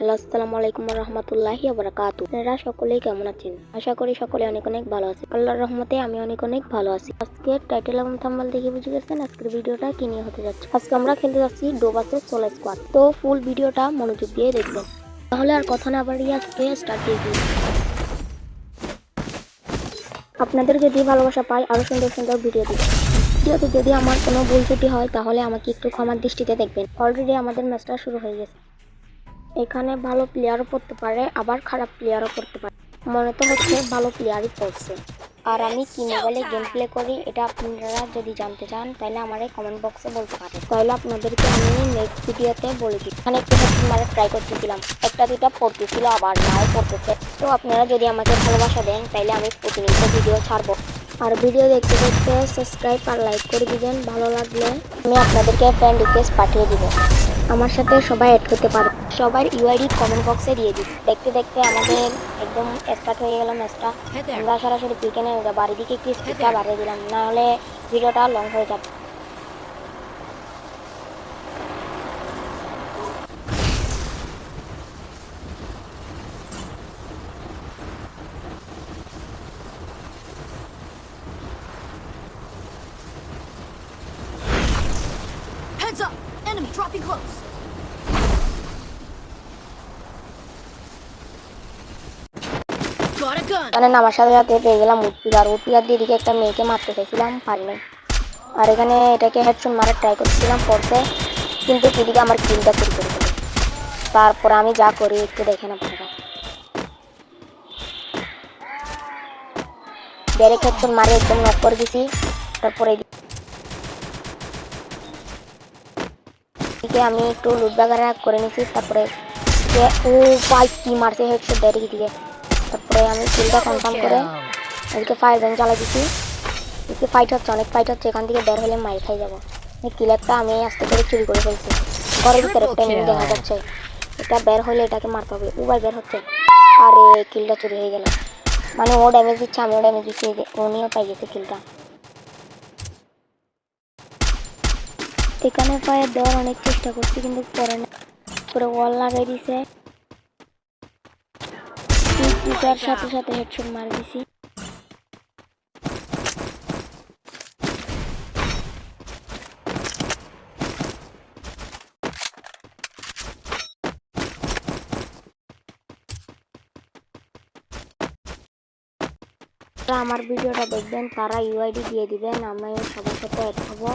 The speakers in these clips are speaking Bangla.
হ্যালো, আসসালামু আলাইকুম রহমতুল্লাহি বারাকাতু। আপনারা সকলেই কেমন আছেন? আশা করি সকলে অনেক অনেক ভালো আছে। আল্লাহর রহমতে আমি অনেক অনেক ভালো আছি। আজকে টাইটেল এবং থাম্বনেল দেখে বুঝে গেছেন আজকের ভিডিওটা কি নিয়ে হতে যাচ্ছে। আজকে আমরা খেলতে যাচ্ছি ডোবাসের সোলো স্কোয়াড। তো ফুল ভিডিওটা মনোযোগ দিয়ে দেখবেন। তাহলে আর কথা না বাড়িয়ে আজকে স্টার্ট দিয়ে দিই। আপনাদের যদি ভালোবাসা পাই আরো সুন্দর সুন্দর ভিডিও দিই। ভিডিওতে যদি আমার কোনো ভুল ত্রুটি হয় তাহলে আমাকে একটু ক্ষমার দৃষ্টিতে দেখবেন। অলরেডি আমাদের ম্যাচটা শুরু হয়ে গেছে। এখানে ভালো প্লেয়ারও পড়তে পারে, আবার খারাপ প্লেয়ারও পড়তে পারে। মনে তো হচ্ছে ভালো প্লেয়ারই পড়ছে। আর আমি কি মোবাইলে গেম প্লে করি এটা আপনারা যদি জানতে চান তাহলে আমার কমেন্ট বক্সে বলতে পারেন, তাহলে আপনাদেরকে আমি নেক্সট ভিডিওতে বলে দিই। এখানে একটু হেডফোন মারা ট্রাই করতেছিলাম, একটা দুটা পড়তেছিল আবার নাও পড়তেছে। তো আপনারা যদি আমাকে ভালোবাসা দেন তাহলে আমি প্রতিনিয়ত ভিডিও ছাড়বো। আর ভিডিও দেখতে দেখতে সাবস্ক্রাইব আর লাইক করে দিবেন। ভালো লাগলে আমি আপনাদেরকে ফ্রেন্ড রিকোয়েস্ট পাঠিয়ে দিব। আমার সাথে সবাই অ্যাড হতে পারে। সবার ইউআইডি কমেন্ট বক্সে দিয়ে দিই। দেখতে দেখতে আমাদের একদম স্টার্ট হয়ে গেল ম্যাচটা। আমরা সরাসরি পিকেনে বাড়ির দিকে একটু স্পিডটা বাড়িয়ে দিলাম, না হলে ভিডিওটা লং হয়ে যাবে। Heads up! Enemy dropping close! Got a gun! মানে নামার সাথে সাথে পেয়ে গেলাম উঠপিকার দিয়ে দিকে একটা মেয়েকে মারতে চাইছিলাম, পারিনি। আর এখানে এটাকে হেডশট মারার ট্রাই করছিলাম পড়তে, কিন্তু এদিকে আমার কিলটা চুরি করে দিল। তারপর আমি যা করি একটু দেখে না আপনারা। ডাইরেক্ট হেডশট মারে একদম নক করে দিছি। তারপরে আমি একটু লুট বাগারা করে নিছি। তারপরে ও ভাই কি মারছে হেডশট ডাইরেক্ট দিকে। তারপরে আমি কিলটা কনফার্ম করে এদিকে ফায়ার গান চালাই দিছি। এদিকে ফাইট হচ্ছে, অনেক ফাইট হচ্ছে। এখান থেকে বের হলে মাইর খাই যাবো। কিলারটা আমি আস্তে করে চুরি করে ফেলছি। ঘরের ভিতরে একটা এনিমি দেখা যাচ্ছে, এটা বের হলে এটাকে মারতে হবে। ও ভাই বের হচ্ছে, আরে কিলটা চুরি হয়ে গেল। মানে ও ড্যামেজ দিচ্ছে, আমিও ড্যামেজ দিচ্ছি, উনিও পাই গেছে কিলটা। এখানে ফায়ার দেওয়ার অনেক চেষ্টা করছি কিন্তু পরে না, পুরো ওয়াল লাগাই দিছে। সাথে সাথে হেডশট মার দিছি। আমার ভিডিওটা দেখবেন তারা ইউআইডি দিয়ে দিবেন, আমি সবার সাথে অ্যাড হবো।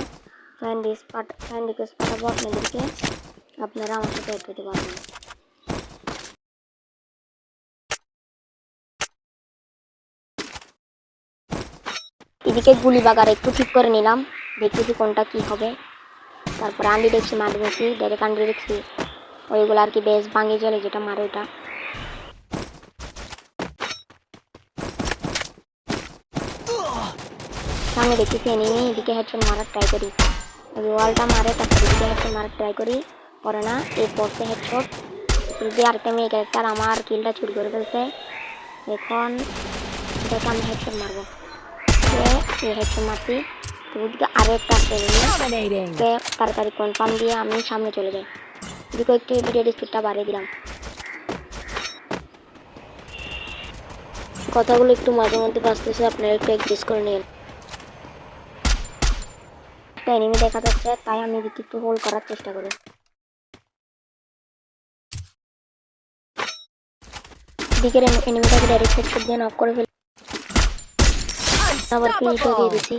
ফ্রেন্ড রিকোয়েস্ট পাঠাবো আপনাদেরকে, আপনারা আমার সাথে অ্যাড হতে পারবেন। এদিকে গুলি বাগার একটু ঠিক করে নিলাম, দেখতেছি কোনটা কি হবে। তারপরে আন্ডি দেখছি মারি দিয়েছি, ডাইরেক্ট আন্ডি দেখছি ওইগুলো আর কি বেশ ভাঙে চলে, যেটা মারে ওটা। সামনে দেখতেছি এনিমি, এদিকে হেডশট মারার ট্রাই করি, ওয়ালটা মারে তারপর এদিকে হেডশট মারার ট্রাই করি, পরে না এই পড়ছে হেডশট। যদি আরেকটা মেয়ে ক্যারেক্টার আমার কিলটা চুরি করে ফেলছে। এখন এটাকে আমি হেডশট মারবো, হেডশট মারছি। ওদিকে আরো একটা আসছে, তাড়াতাড়ি কনফার্ম দিয়ে আমি সামনে চলে যাই। এদিকে একটু ভিডিও স্পিডটা বাড়িয়ে দিলাম। কথাগুলো একটু মাঝে মধ্যে বাঁচতেছে, আপনারা একটু অ্যাডজাস্ট করে নিন। একটা এনিমি দেখা যাচ্ছে, তাই আমি এদিকে একটু হোল্ড করার চেষ্টা করি। এদিকের এনিমিটাকে ডাইরেক্ট হেডশট দিয়ে নক করে ফেলি, আবার কিলটা দিয়ে দিছি।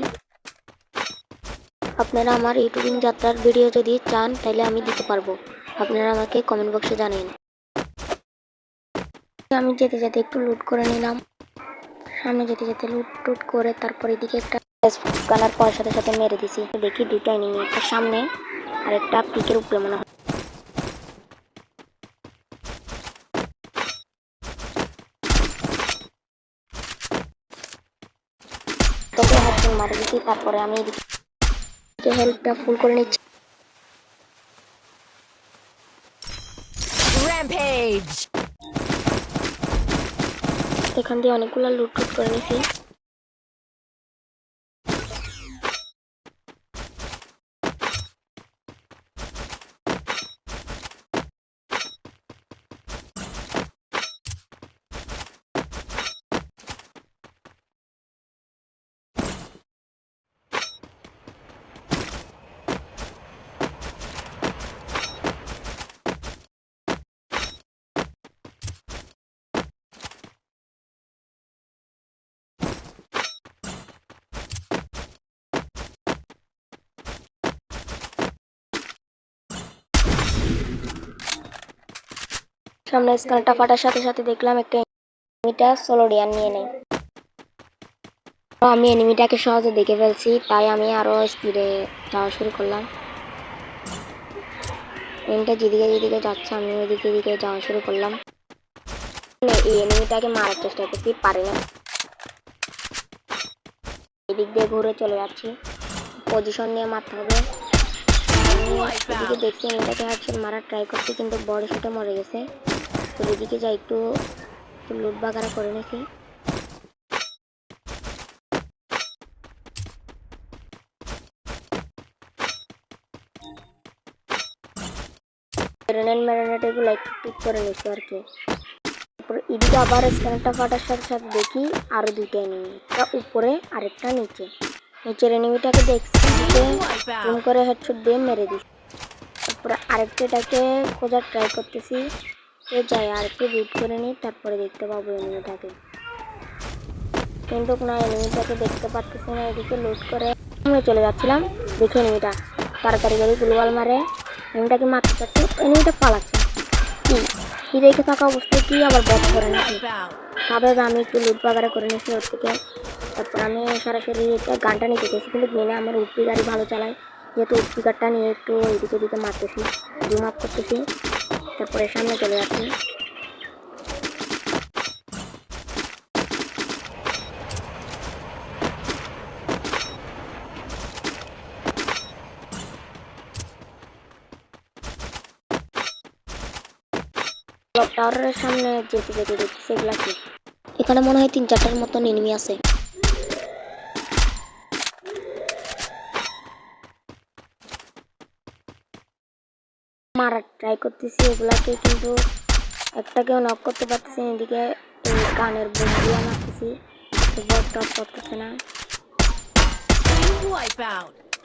আপনারা আমার ইউটিউবিং যাত্রার ভিডিও যদি চান তাহলে আমি দিতে পারবো, আপনারা আমাকে কমেন্ট বক্সে জানান। আমি যেতে যেতে একটু লুট করে নিলাম, সামনে যেতে যেতে লুট টুট করে তারপর এদিকে একটা গানার পর সাথে সাথে মেরে দিছি। দেখি দুটো এনিমি, একটা সামনে আর একটা পিকের উপরে মনে হয়। তোকে হেডশট মারে দিছি, তারপরে আমি এদিকে হেল্পটা ফুল করে নিচ্ছি। Rampage! এখান দিয়ে অনেকগুলো লুট টুট করে নিছি। সামনে স্ক্যানটা ফাটার সাথে সাথে দেখলাম একটা এনিমিটা সোলোডিয়ান নিয়ে নেই। তো আমি এনিমিটাকে সহজে দেখে ফেলছি, তাই আমি আরো স্পিডে যাওয়া শুরু করলাম। এনিমিটা যেদিকে যেদিকে যাচ্ছে আমি ওইদিকে দিকে যাওয়া শুরু করলাম। এই এনিমিটাকে মারার চেষ্টা করছি, পারি না। এদিক দিয়ে ঘুরে চলে যাচ্ছি, পজিশন নিয়ে মারতে হবে। এদিকে দেখছি এনিমিটাকে হেডশট মারার ট্রাই করছি, কিন্তু বড় শুটে মরে গেছে। তো এদিকে যাই একটু লুট বাগারা করে নিছি। ম্যারিনেট এগুলো একটু টিক করে নিছি আর কি। তারপর এদিকে আবার স্ক্যানারটা ফাটার সাথে সাথে দেখি আরো দুইটা এনিমি, একটা উপরে আরেকটা নিচে। নিচের এনিমিটাকে দেখছি দিকে জুম করে হেডশট দিয়ে মেরে দিচ্ছি। তারপরে আরেকটাকে খোঁজার ট্রাই করতেছি, তো যাই আর একটু লুট করে নিই, তারপরে দেখতে পাবো এনিমিটাকে। কিন্তু না, এনিমিটাকে দেখতে পাচ্ছি না। এদিকে লুট করে সামনে চলে যাচ্ছিলাম, দেখে এনিমিটা তাড়াতাড়ি করে গ্লোবাল মারে এনিমিটাকে মারতে চাচ্ছি, এনিমিটা পালাচ্ছে। কি রেখে থাকা অবস্থায় কি আবার বধ করে নাকি ভাবে। আমি একটু লুট বাগারা করে নিয়েছি ওর থেকে। তারপর আমি সরাসরি গানটা নিতে চাইছি, কিন্তু মেনে আমার উপি গাড়ি ভালো চালায়, যেহেতু উপি গাড়িটা নিয়ে একটু এদিকে ওদিকে মারতেছি, জুম আপ করতেছি। তারপরে সামনে চলে যাচ্ছি। টাওয়ারের সামনে যেতে যেতে দেখছি এগুলা কি, এখানে মনে হয় 3-4টার মতন এনিমি আছে। মারার ট্রাই করতেছি এগুলাকে, কিন্তু একটাকেও নক করতে পারতেছি না। এদিকে এই গানের বোম দিয়ে মারতেছি, টপ করতেছে না।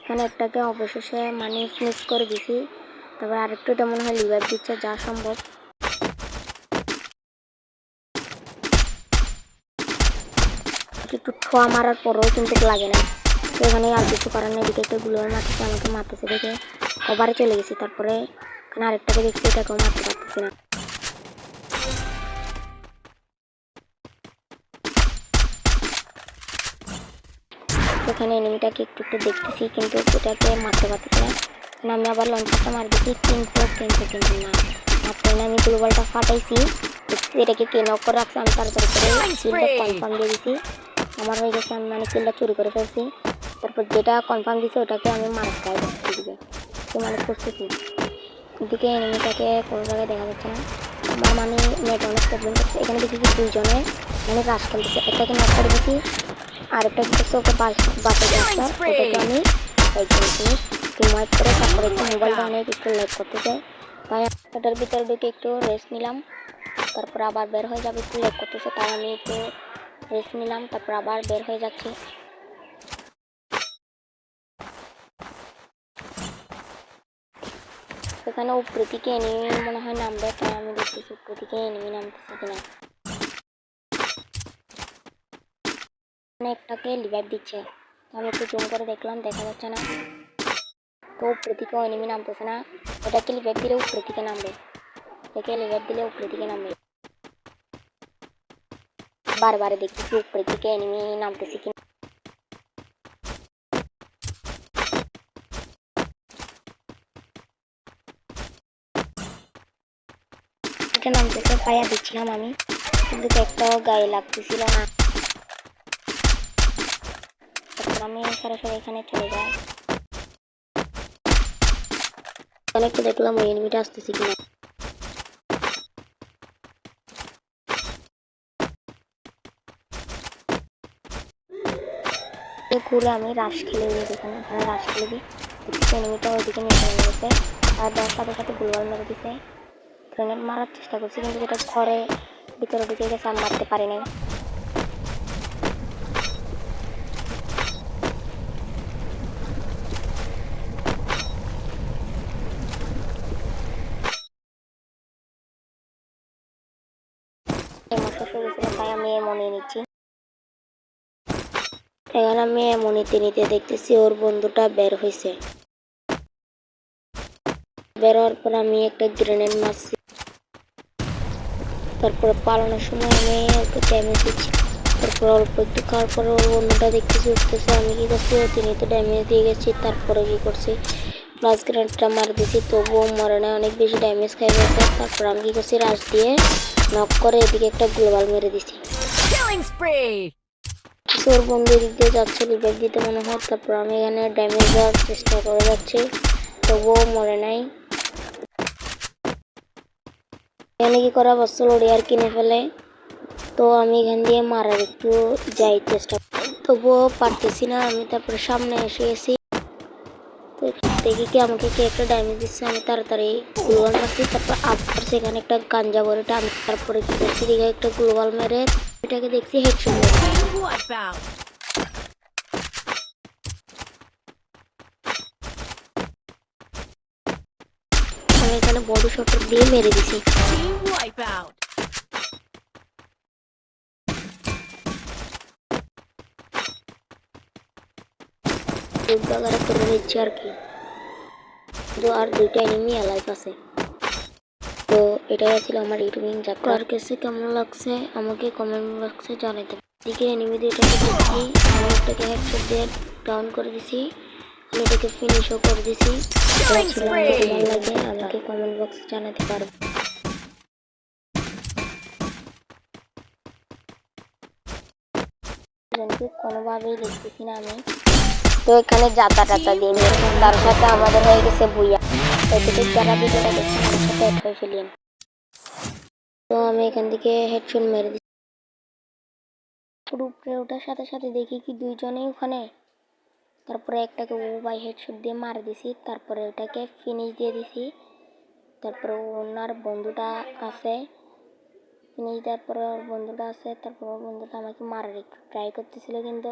এখানে একটাকে অবশেষে মানে মিস করে দিছি। তারপর আরেকটুটা মনে হয় লিভার দিচ্ছে যা সম্ভব। একটু ছোঁয়া মারার পরেও কিন্তু লাগে না, তো এখানে আর কিছু করার নেই। এদিকে একটা গুলোর মারতেছে, আমাকে মারতেছে দেখে কভারে চলে গেছি। তারপরে এখানে আরেকটাকে দেখছি, এটাকেও মারতে পারতেছি না। এখানে এনিমিটাকে একটু একটু দেখতেছি, কিন্তু এটাকে মারতে পারতেছি না। আমি আবার লঞ্চারটা মার দিচ্ছি, কিন্তু না মারতে না। আমি গ্লোবালটা ফাটাইছি, এটাকে কে নক করে রাখছে। আমি তাড়াতাড়ি করে কিলটা কনফার্ম দিয়ে দিছি, আমার হয়ে গেছে। আমি মানে কিলটা চুরি করে ফেলছি। তারপর যেটা কনফার্ম দিছে ওটাকে আমি মারার ট্রাই করতেছি, দিকে তো মানে খুঁজতেছি। এদিকে এনিমিটাকে কোনো জায়গায় দেখা যাচ্ছে না। আমার মানে নেট অনেক প্রবলেম করছে। এখানে দেখেছি দুইজনে মানে রাশ খেলতেছে, একটাকে নক করে দিছি, আরেকটা দিতেছে ওকে বাঁচে যাচ্ছে। ওটাকে আমি টিমওয়াইপ করে তারপরে একটু মোবাইলটা অনেক একটু লেট করতেছে, তাই ওটার ভিতরে ঢুকে একটু রেস্ট নিলাম। তারপর আবার বের হয়ে যাবে, একটু লেট করতেছে, তাই আমি একটু রেস্ট নিলাম। তারপর আবার বের হয়ে যাচ্ছি। সেখানে উপরে থেকে এনিমি মনে হয় নামবে, তাই আমি দেখতেছি উপরে থেকে এনিমি নামতেছে কিনা। একটাকে লিভার দিচ্ছে, আমি একটু জুম করে দেখলাম, দেখা যাচ্ছে না। তো উপরে থেকে এনিমি নামতেছে না, এটাকে লিভার দিলে উপরে থেকে নামবে, এটাকে লিভার দিলে উপরে থেকে নামবে। বারবার দেখতেছি উপরে থেকে এনিমি নামতেছে কিনা। এটা নামতেছে, পায়া দিচ্ছিলাম আমি, কিন্তু একটাও গায়ে লাগতেছিল না। তারপর আমি সরাসরি এখানে চলে যাই, অনেকটা দেখলাম ওই এনিমিটা আসতেছে কিনা। ঘুরে আমি রাশ খেলে দিই, দেখুন এখানে রাশ খেলে দিই, দেখছি এনিমিটা ওইদিকে নিয়ে চলে গেছে। আর দেওয়ার সাথে সাথে গ্লোবাল মেরে দিছে। গ্রেনেড মারার চেষ্টা করছি, কিন্তু যেটা ঘরে ভিতরে ঢুকে গেছে, আমি মারতে পারি নাই। তাই আমি মনে নিচ্ছি। এখন আমি এমনিতে নিতে দেখতেছি ওর বন্ধুটা বের হয়েছে। বের হওয়ার পর আমি একটা গ্রেনেড মারছি, তারপরে পালানোর সময় আমি একটু ড্যামেজ দিচ্ছি। তারপরে অল্প একটু খাওয়ার পরে ওর অন্যটা দেখতেছি উঠতেছে, আমি কি করছি তিনি তো ড্যামেজ দিয়ে গেছি। তারপরে কি করছি প্লাস গ্রেনেডটা মার দিছি, তবুও মরে না, অনেক বেশি ড্যামেজ খাই গেছে। তারপর আমি কি করছি রাশ দিয়ে নক করে এদিকে একটা গ্লোবাল মেরে দিছি। Killing spree. ওর বন্ধু এদিক দিয়ে যাচ্ছে রিভাইভ দিতে মনে হয়। তারপর আমি এখানে ড্যামেজ দেওয়ার চেষ্টা করে যাচ্ছি, তবুও মরে নাই। এখানে কি করা বস্তু আর কিনে ফেলে, তো আমি এখান দিয়ে মারার একটু যাই চেষ্টা, তবুও পারতেছি না আমি। তারপরে সামনে এসে গেছি, তো দেখি কি আমাকে কে একটা ড্যামেজ দিচ্ছে, আমি তাড়াতাড়ি গ্লোবাল মারছি। তারপর আবার সেখানে একটা গাঞ্জা বলে টান, তারপরে কি করছি দিকে একটা গ্লোবাল মেরে এটাকে দেখছি হেডশট মেরে। Team wipeout. আমি এখানে বডি শটার দিয়ে মেরে দিছি। Team wipeout. দুর্গাগারে করে নিচ্ছি আর কি, তো আর দুইটা এনিমি অ্যালাইভ আছে। তো এটাই ছিল আমার ইউটিউবিং যাত্রা। আর কাছে কেমন লাগছে আমাকে কমেন্ট বক্সে জানাতে। এদিকে এনিমি দুইটাকে দেখছি, আমি একটাকে হেডশট দিয়ে ডাউন করে দিছি, আমি এটাকে ফিনিশও করে দিছি। এটা Killing ছিল আমার spree. ভালো লাগে, আমাকে কমেন্ট বক্সে জানাতে পারবে। কিন্তু কোনোভাবেই দেখতেছি না আমি, তো এখানে যাতা টাতা দিয়ে তার সাথে আমাদের হয়ে গেছে বুইয়া। এদিকে যারা ভিডিওটা দেখছেন আমার সাথে অ্যাড করে ফেলিয়েন। তো আমি এখান থেকে হেডশট মেরে দিচ্ছি। উপরে ওঠার সাথে সাথে দেখি কি দুইজনেই ওখানে। তারপরে একটাকে ও বাই হেডশট দিয়ে মার দিছি, তারপরে ওটাকে ফিনিশ দিয়ে দিছি। তারপরে ওনার বন্ধুটা আছে, ফিনিশ দেওয়ার পরে ওর বন্ধুটা আছে। তারপর ওর বন্ধুটা আমাকে মারার একটু ট্রাই করতেছিল, কিন্তু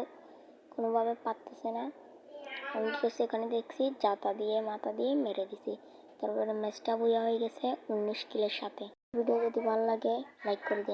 কোনোভাবে পারতেছে না। আমি কি করছি এখানে দেখছি জাতা দিয়ে মাথা দিয়ে মেরে দিছি। তারপরে ম্যাচটা বুইয়া হয়ে গেছে 19 কিলের সাথে। ভিডিও যদি ভালো লাগে লাইক করে দিন।